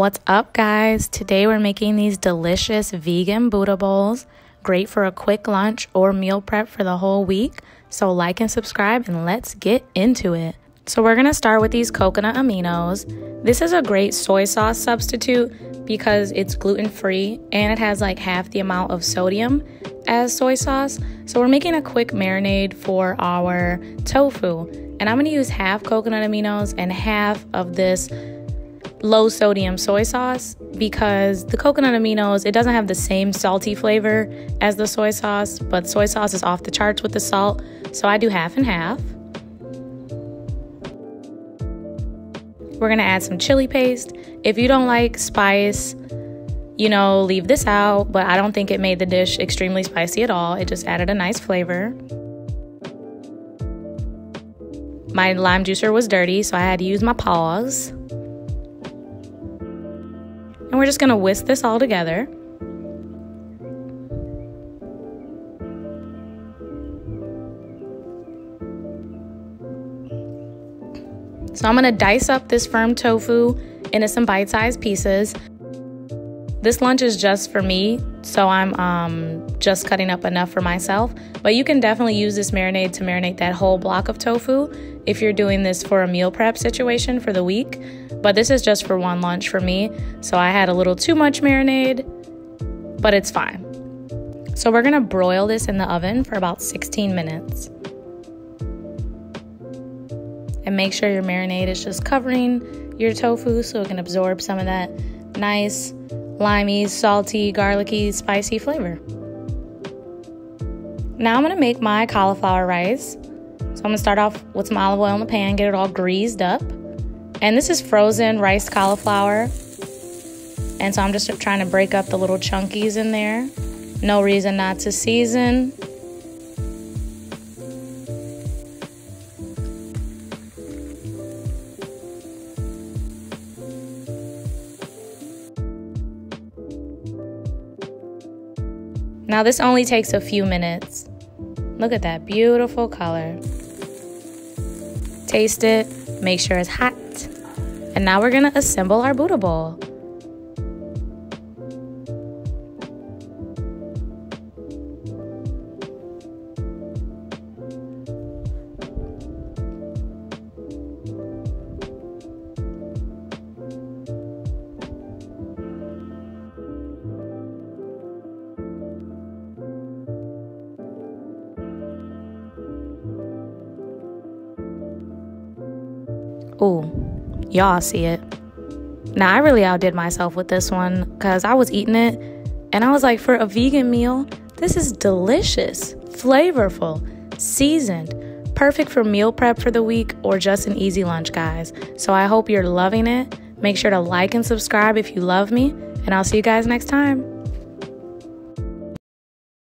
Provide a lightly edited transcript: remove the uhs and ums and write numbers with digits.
What's up, guys? Today we're making these delicious vegan Buddha bowls, great for a quick lunch or meal prep for the whole week. So like and subscribe and let's get into it. So we're gonna start with these coconut aminos. This is a great soy sauce substitute because it's gluten-free and it has like half the amount of sodium as soy sauce. So we're making a quick marinade for our tofu, and I'm gonna use half coconut aminos and half of this low sodium soy sauce because the coconut aminos, it doesn't have the same salty flavor as the soy sauce, but soy sauce is off the charts with the salt, so I do half and half. We're gonna add some chili paste. If you don't like spice, you know, leave this out, but I don't think it made the dish extremely spicy at all. It just added a nice flavor. My lime juicer was dirty, so I had to use my paws. And we're just gonna whisk this all together. So I'm gonna dice up this firm tofu into some bite-sized pieces. This lunch is just for me, so I'm just cutting up enough for myself. But you can definitely use this marinade to marinate that whole block of tofu if you're doing this for a meal prep situation for the week. But this is just for one lunch for me, so I had a little too much marinade, but it's fine. So we're gonna broil this in the oven for about 16 minutes. And make sure your marinade is just covering your tofu so it can absorb some of that nice, limey, salty, garlicky, spicy flavor. Now I'm gonna make my cauliflower rice. So I'm gonna start off with some olive oil in the pan, get it all greased up. And this is frozen riced cauliflower. And so I'm just trying to break up the little chunkies in there. No reason not to season. Now this only takes a few minutes. Look at that beautiful color. Taste it, make sure it's hot. And now we're gonna assemble our Buddha bowl. Ooh, y'all see it. Now, I really outdid myself with this one because I was eating it and I was like, for a vegan meal, this is delicious, flavorful, seasoned, perfect for meal prep for the week or just an easy lunch, guys. So I hope you're loving it. Make sure to like and subscribe if you love me, and I'll see you guys next time.